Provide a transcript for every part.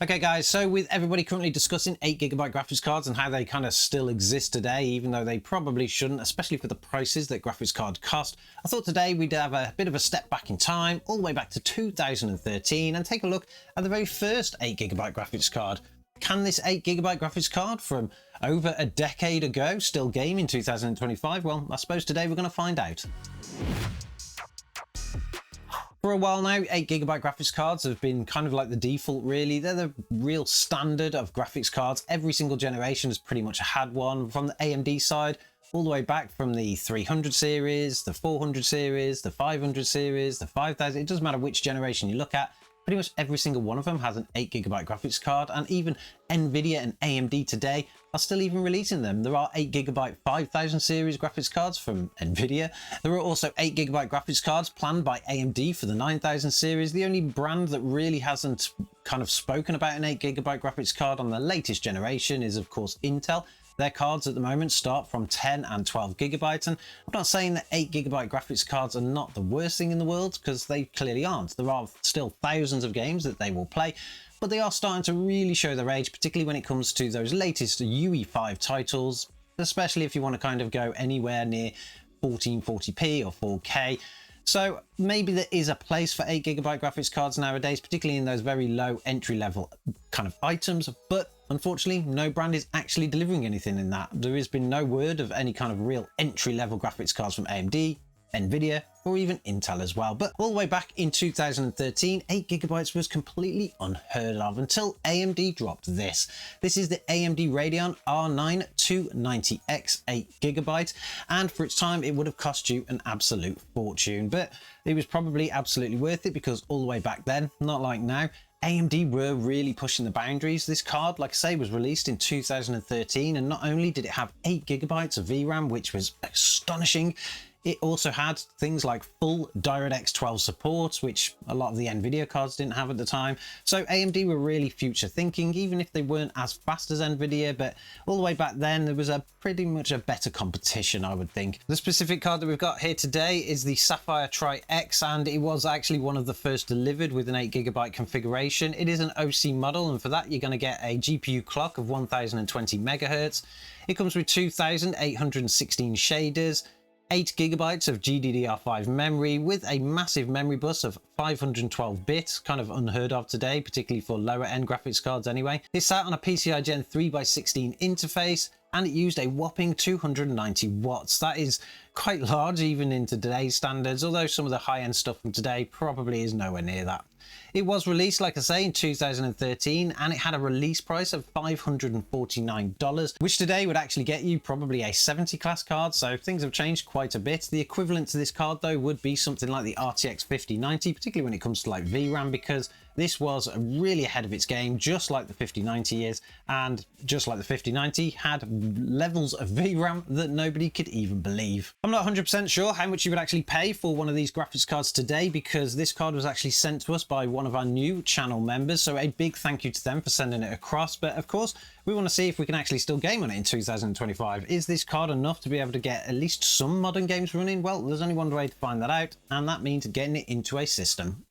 Okay guys, so with everybody currently discussing 8GB graphics cards and how they kind of still exist today, even though they probably shouldn't, especially for the prices that graphics cards cost, I thought today we'd have a bit of a step back in time, all the way back to 2013, and take a look at the very first 8GB graphics card. Can this 8GB graphics card from over a decade ago still game in 2025? Well, I suppose today we're going to find out. For a while now, 8GB graphics cards have been kind of like the default, really. They're the real standard of graphics cards. Every single generation has pretty much had one, from the AMD side, all the way back from the 300 series, the 400 series, the 500 series, the 5000. It doesn't matter which generation you look at. Pretty much every single one of them has an 8GB graphics card, and even Nvidia and AMD today are still even releasing them. There are 8GB 5000 series graphics cards from Nvidia. There are also 8GB graphics cards planned by AMD for the 9000 series. The only brand that really hasn't kind of spoken about an 8GB graphics card on the latest generation is, of course, Intel. Their cards at the moment start from 10 and 12GB, and I'm not saying that 8GB graphics cards are not the worst thing in the world, because they clearly aren't. There are still thousands of games that they will play, but they are starting to really show their age, particularly when it comes to those latest UE5 titles, especially if you want to kind of go anywhere near 1440p or 4K. So maybe there is a place for 8GB graphics cards nowadays, particularly in those very low entry level kind of items, but unfortunately, no brand is actually delivering anything in that. There has been no word of any kind of real entry-level graphics cards from AMD, Nvidia, or even Intel as well. But all the way back in 2013, 8GB was completely unheard of until AMD dropped this. This is the AMD Radeon R9 290X 8GB, and for its time, it would have cost you an absolute fortune. But it was probably absolutely worth it, because all the way back then, not like now, AMD were really pushing the boundaries. This card, like I say, was released in 2013, and not only did it have 8GB of VRAM, which was astonishing, it also had things like full DirectX 12 support, which a lot of the Nvidia cards didn't have at the time. So AMD were really future thinking, even if they weren't as fast as Nvidia. But all the way back then, there was pretty much a better competition, I would think. The specific card that we've got here today is the Sapphire Tri-X, and it was actually one of the first delivered with an 8GB configuration. It is an OC model, and for that you're going to get a GPU clock of 1020 MHz. It comes with 2816 shaders, 8GB of GDDR5 memory with a massive memory bus of 512 bits, kind of unheard of today, particularly for lower end graphics cards anyway. It sat on a PCI Gen 3x16 interface, and it used a whopping 290 watts. That is quite large even in today's standards, although some of the high-end stuff from today probably is nowhere near that. It was released, like I say, in 2013, and it had a release price of $549, which today would actually get you probably a 70 class card, so things have changed quite a bit. The equivalent to this card, though, would be something like the RTX 5090, particularly when it comes to like VRAM, because this was really ahead of its game, just like the 5090 is, and just like the 5090 had levels of VRAM that nobody could even believe. I'm not 100% sure how much you would actually pay for one of these graphics cards today, because this card was actually sent to us by one of our new channel members, so a big thank you to them for sending it across. But of course, we want to see if we can actually still game on it in 2025. Is this card enough to be able to get at least some modern games running? Well, there's only one way to find that out, and that means getting it into a system.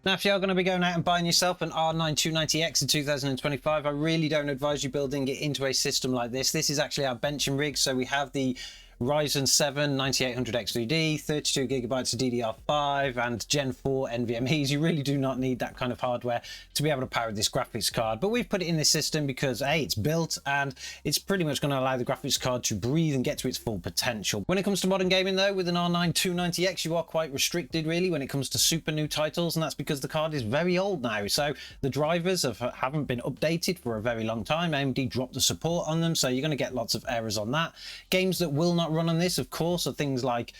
Now, if you are going to be going out and buying yourself an R9 290X in 2025, I really don't advise you building it into a system like this. This is actually our benching rig, so we have the Ryzen 7 9800X3D, 32GB of DDR5, and Gen 4 NVMe's. You really do not need that kind of hardware to be able to power this graphics card. But we've put it in this system because A, it's built, and it's pretty much going to allow the graphics card to breathe and get to its full potential. When it comes to modern gaming, though, with an R9 290X, you are quite restricted, really, when it comes to super new titles, and that's because the card is very old now. So the drivers haven't been updated for a very long time. AMD dropped the support on them, so you're going to get lots of errors on that. Games that will not run on this, of course, are things like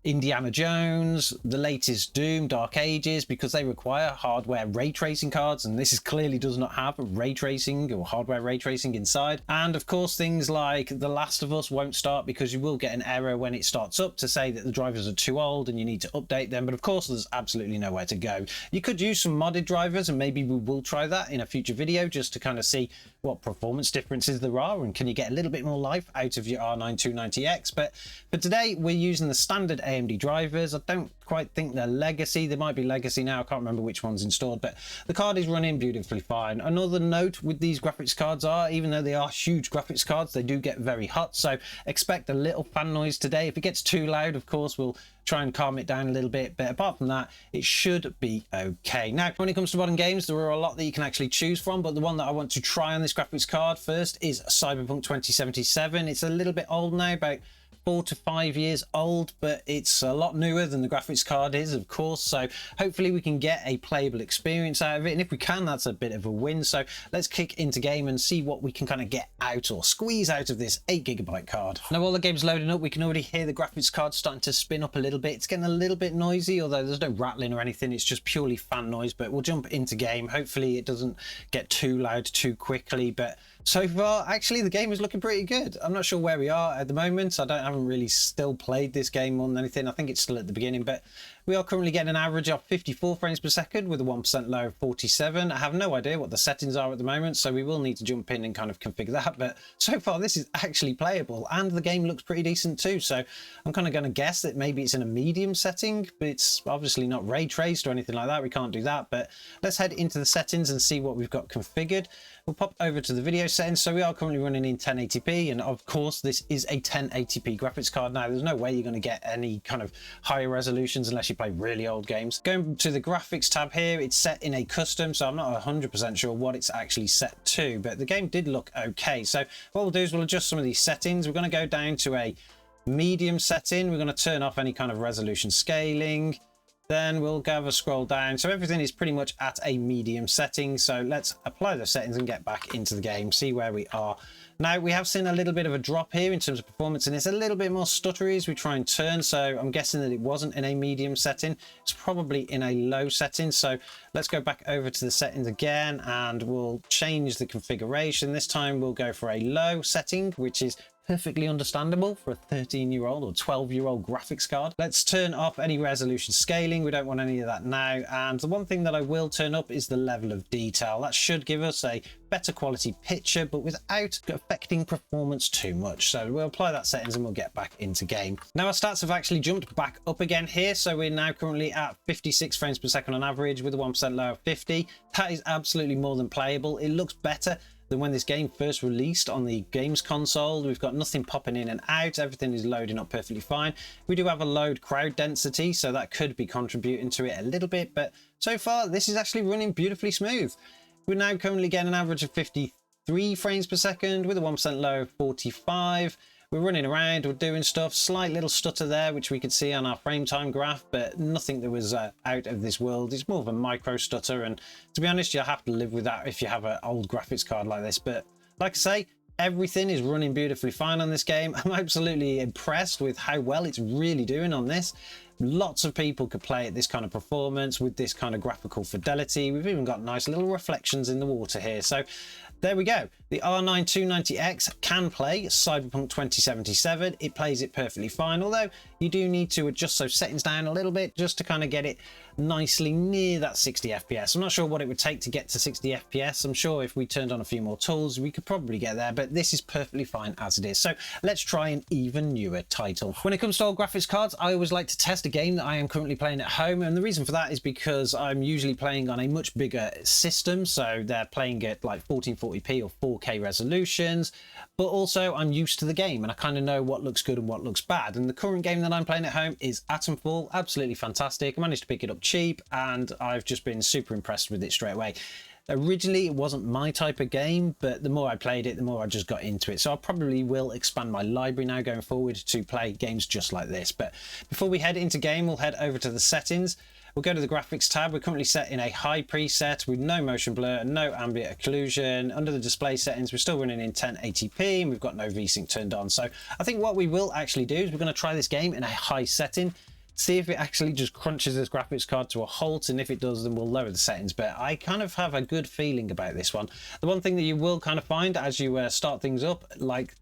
Indiana Jones, the latest Doom, Dark Ages, because they require hardware ray tracing cards, and this clearly does not have ray tracing or hardware ray tracing inside. And of course, things like The Last of Us won't start, because you will get an error when it starts up to say that the drivers are too old and you need to update them. But of course, there's absolutely nowhere to go. You could use some modded drivers, and maybe we will try that in a future video just to kind of see what performance differences there are, and can you get a little bit more life out of your R9 290X. But for today, we're using the standard AMD drivers. I don't quite think they're legacy. They might be legacy now. I can't remember which one's installed, but the card is running beautifully fine. Another note with these graphics cards are, even though they are huge graphics cards, they do get very hot. So expect a little fan noise today. If it gets too loud, of course, we'll try and calm it down a little bit, but apart from that, it should be okay. Now, when it comes to modern games, there are a lot that you can actually choose from, but the one that I want to try on this graphics card first is Cyberpunk 2077. It's a little bit old now, about 4 to 5 years old, but it's a lot newer than the graphics card is, of course, so hopefully we can get a playable experience out of it, and if we can, that's a bit of a win. So let's kick into game and see what we can kind of get out or squeeze out of this 8GB card. Now, while the game's loading up, we can already hear the graphics card starting to spin up a little bit. It's getting a little bit noisy, although there's no rattling or anything, it's just purely fan noise. But we'll jump into game. Hopefully it doesn't get too loud too quickly, but so far, actually, the game is looking pretty good. I'm not sure where we are at the moment. I haven't really still played this game more than anything. I think it's still at the beginning, but we are currently getting an average of 54 frames per second with a 1% low of 47. I have no idea what the settings are at the moment, so we will need to jump in and kind of configure that. But so far, this is actually playable, and the game looks pretty decent too. So I'm kind of going to guess that maybe it's in a medium setting, but it's obviously not ray traced or anything like that. We can't do that, but let's head into the settings and see what we've got configured. We'll pop over to the video settings. So we are currently running in 1080p, and of course this is a 1080p graphics card. Now there's no way you're going to get any kind of higher resolutions unless you play really old games. Going to the graphics tab here, it's set in a custom, so I'm not 100% sure what it's actually set to, but the game did look okay. So what we'll do is we'll adjust some of these settings. We're going to go down to a medium setting. We're going to turn off any kind of resolution scaling. Then we'll have a scroll down. So everything is pretty much at a medium setting. So let's apply those settings and get back into the game, see where we are. Now, we have seen a little bit of a drop here in terms of performance, and it's a little bit more stuttery as we try and turn. So I'm guessing that it wasn't in a medium setting. It's probably in a low setting. So let's go back over to the settings again, and we'll change the configuration. This time we'll go for a low setting, which is perfectly understandable for a 13-year-old or 12-year-old graphics card. Let's turn off any resolution scaling. We don't want any of that now. And the one thing that I will turn up is the level of detail. That should give us a better quality picture, but without affecting performance too much. So we'll apply that settings and we'll get back into game. Now our stats have actually jumped back up again here. So we're now currently at 56 frames per second on average with a 1% low of 50. That is absolutely more than playable. It looks better than when this game first released on the games console. We've got nothing popping in and out. Everything is loading up perfectly fine. We do have a low crowd density, so that could be contributing to it a little bit, but so far this is actually running beautifully smooth. We're now currently getting an average of 53 frames per second with a 1% low of 45. We're running around, we're doing stuff, slight little stutter there, which we could see on our frame time graph, but nothing that was out of this world. It's more of a micro stutter, and to be honest, you'll have to live with that if you have an old graphics card like this. But like I say, everything is running beautifully fine on this game. I'm absolutely impressed with how well it's really doing on this. Lots of people could play at this kind of performance with this kind of graphical fidelity. We've even got nice little reflections in the water here. So there we go. The R9 290X can play Cyberpunk 2077. It plays it perfectly fine, although you do need to adjust those settings down a little bit just to kind of get it nicely near that 60 FPS. I'm not sure what it would take to get to 60 FPS. I'm sure if we turned on a few more tools, we could probably get there, but this is perfectly fine as it is. So let's try an even newer title. When it comes to old graphics cards, I always like to test a game that I am currently playing at home, and the reason for that is because I'm usually playing on a much bigger system, so they're playing at like 1440p or 4K resolutions, but also I'm used to the game and I kind of know what looks good and what looks bad. And the current game that I'm playing at home is Atomfall. Absolutely fantastic. I managed to pick it up cheap and I've just been super impressed with it straight away. Originally it wasn't my type of game, but the more I played it, the more I just got into it. So I probably will expand my library now going forward to play games just like this. But before we head into game, we'll head over to the settings. We'll go to the graphics tab. We're currently set in a high preset with no motion blur and no ambient occlusion. Under the display settings, we're still running in 1080p and we've got no VSync turned on. So I think what we will actually do is we're going to try this game in a high setting, see if it actually just crunches this graphics card to a halt, and if it does, then we'll lower the settings. But I kind of have a good feeling about this one. The one thing that you will kind of find as you start things up,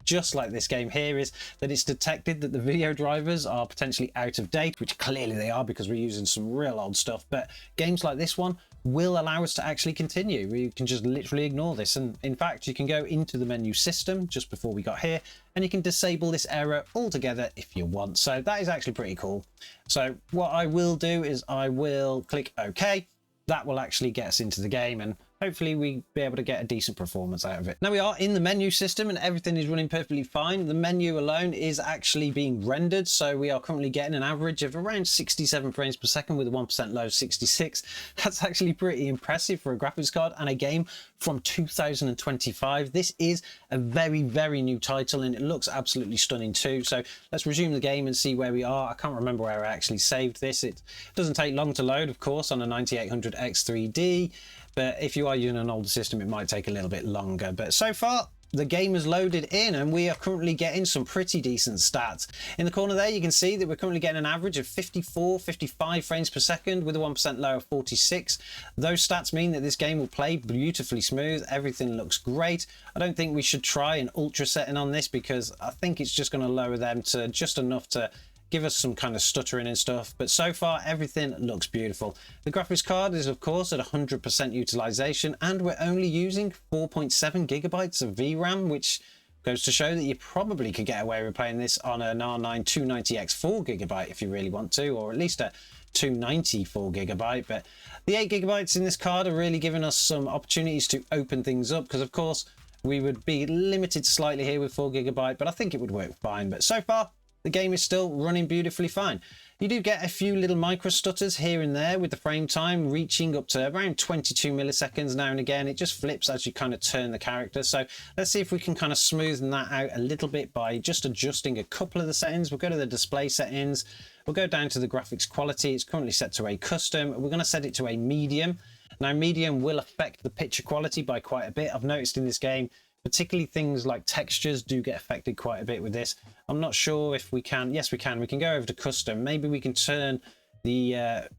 just like this game here, is that it's detected that the video drivers are potentially out of date, which clearly they are because we're using some real old stuff. But games like this one will allow us to actually continue. We can just literally ignore this, and in fact you can go into the menu system just before we got here and you can disable this error altogether if you want. So that is actually pretty cool. So what I will do is I will click OK. That will actually get us into the game and hopefully we'll be able to get a decent performance out of it. Now we are in the menu system and everything is running perfectly fine. The menu alone is actually being rendered, so we are currently getting an average of around 67 frames per second with a 1% low 66. That's actually pretty impressive for a graphics card and a game from 2025. This is a very, very new title and it looks absolutely stunning too. So let's resume the game and see where we are. I can't remember where I actually saved this. It doesn't take long to load, of course, on a 9800X 3D. But if you are using an older system, it might take a little bit longer. But so far, the game is loaded in and we are currently getting some pretty decent stats. In the corner there, you can see that we're currently getting an average of 54, 55 frames per second with a 1% low of 46. Those stats mean that this game will play beautifully smooth. Everything looks great. I don't think we should try an ultra setting on this because I think it's just going to lower them to just enough to give us some kind of stuttering and stuff, but so far everything looks beautiful. The graphics card is of course at 100% utilization and we're only using 4.7 gigabytes of VRAM, which goes to show that you probably could get away with playing this on an R9 290X 4 gigabyte if you really want to, or at least a 290 4 gigabyte. But the 8 gigabytes in this card are really giving us some opportunities to open things up, because of course we would be limited slightly here with 4 gigabyte, but I think it would work fine. But so far the game is still running beautifully fine. You do get a few little micro stutters here and there with the frame time reaching up to around 22 milliseconds now and again. It just flips as you kind of turn the character. So let's see if we can kind of smoothen that out a little bit by just adjusting a couple of the settings. We'll go to the display settings. We'll go down to the graphics quality. It's currently set to a custom. We're going to set it to a medium. Now medium will affect the picture quality by quite a bit. I've noticed in this game, particularly things like textures do get affected quite a bit with this. I'm not sure if we can. Yes, we can. We can go over to custom. Maybe we can turn the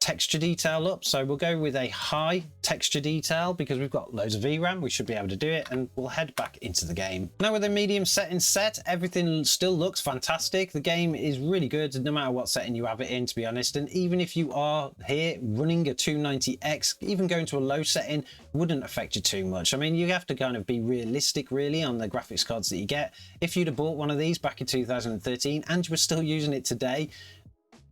texture detail up. So we'll go with a high texture detail because we've got loads of VRAM. We should be able to do it, and we'll head back into the game. Now with the medium settings set, everything still looks fantastic. The game is really good no matter what setting you have it in, to be honest. And even if you are here running a 290X, even going to a low setting wouldn't affect you too much. I mean, you have to kind of be realistic really on the graphics cards that you get. If you'd have bought one of these back in 2013 and you were still using it today,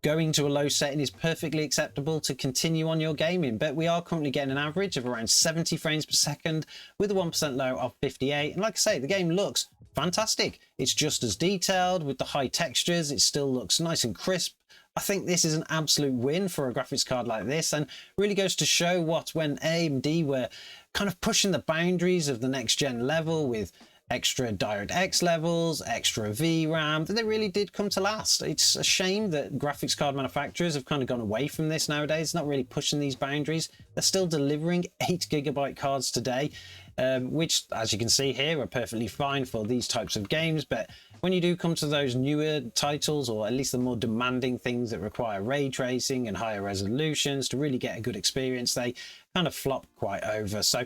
going to a low setting is perfectly acceptable to continue on your gaming. But we are currently getting an average of around 70 frames per second with a 1% low of 58. And like I say, the game looks fantastic. It's just as detailed with the high textures. It still looks nice and crisp. I think this is an absolute win for a graphics card like this, and really goes to show what when AMD were kind of pushing the boundaries of the next gen level with extra DirectX levels, extra VRAM, that they really did come to last. It's a shame that graphics card manufacturers have kind of gone away from this nowadays, not really pushing these boundaries. They're still delivering 8 gigabyte cards today, which, as you can see here, are perfectly fine for these types of games. But when you do come to those newer titles, or at least the more demanding things that require ray tracing and higher resolutions to really get a good experience, they kind of flop quite over. So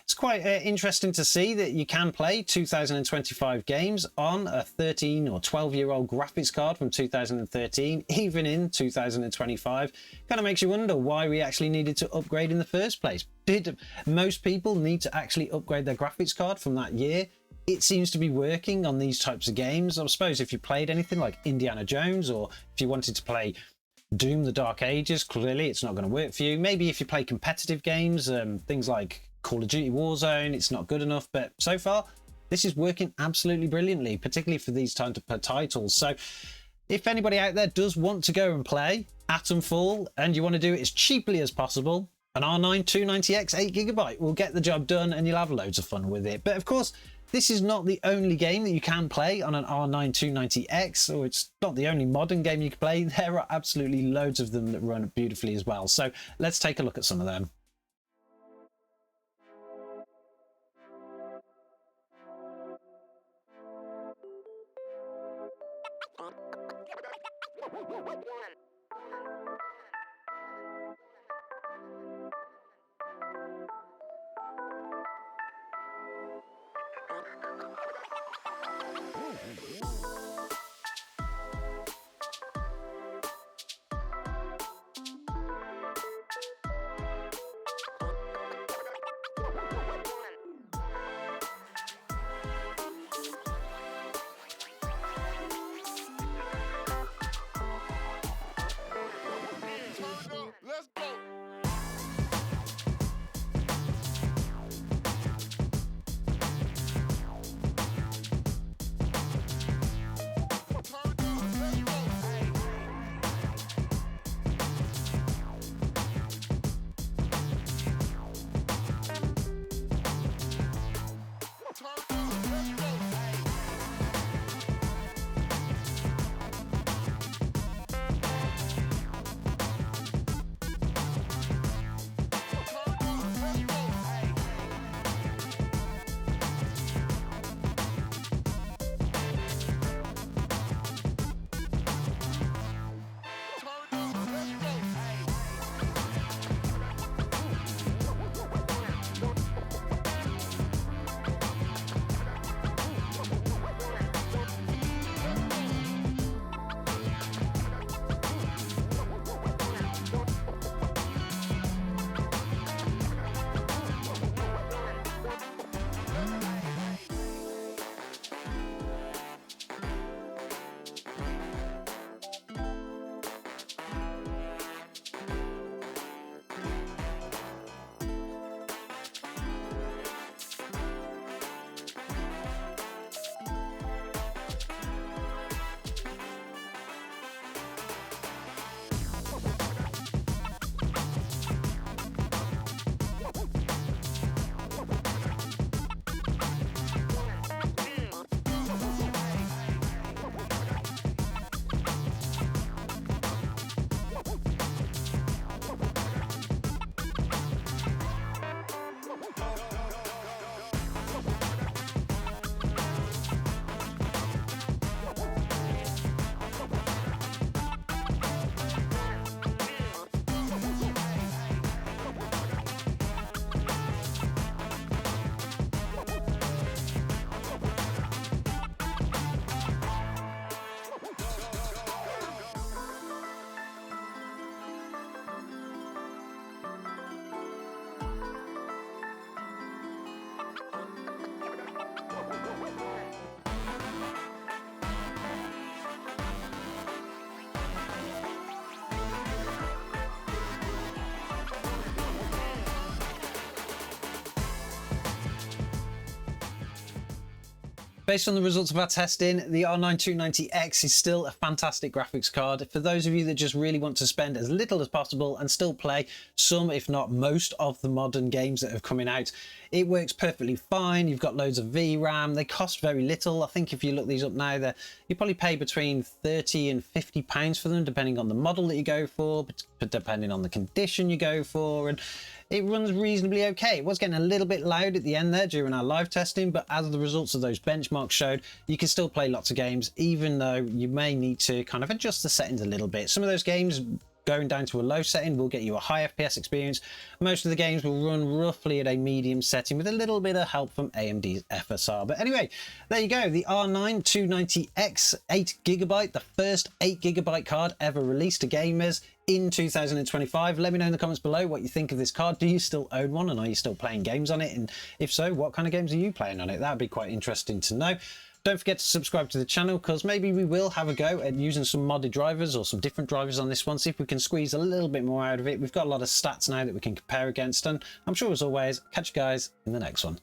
it's quite interesting to see that you can play 2025 games on a 13 or 12-year-old graphics card from 2013, even in 2025. Kind of makes you wonder why we actually needed to upgrade in the first place. Did most people need to actually upgrade their graphics card from that year? It seems to be working on these types of games. I suppose if you played anything like Indiana Jones, or if you wanted to play Doom the Dark Ages, clearly it's not going to work for you. Maybe if you play competitive games, things like Call of Duty Warzone, it's not good enough. But so far, this is working absolutely brilliantly, particularly for these types of titles. So if anybody out there does want to go and play Atomfall, and you want to do it as cheaply as possible, an R9 290X 8GB will get the job done, and you'll have loads of fun with it. But of course, this is not the only game that you can play on an R9 290X, or it's not the only modern game you can play. There are absolutely loads of them that run beautifully as well. So let's take a look at some of them. Based on the results of our testing, the R9 290X is still a fantastic graphics card. For those of you that just really want to spend as little as possible and still play some, if not most, of the modern games that are coming out, it works perfectly fine. You've got loads of VRAM. They cost very little. I think if you look these up now, you probably pay between 30 and 50 pounds for them, depending on the model that you go for, but depending on the condition you go for. And it runs reasonably okay. It was getting a little bit loud at the end there during our live testing, but as the results of those benchmarks showed, you can still play lots of games, even though you may need to kind of adjust the settings a little bit. Some of those games going down to a low setting will get you a high FPS experience. Most of the games will run roughly at a medium setting with a little bit of help from AMD's FSR. But anyway, there you go. The R9 290X 8GB, the first 8GB card ever released to gamers in 2025. Let me know in the comments below what you think of this card. Do you still own one, and are you still playing games on it? And if so, what kind of games are you playing on it? That would be quite interesting to know. Don't forget to subscribe to the channel, because maybe we will have a go at using some modded drivers or some different drivers on this one, see if we can squeeze a little bit more out of it. We've got a lot of stats now that we can compare against, and I'm sure as always, catch you guys in the next one.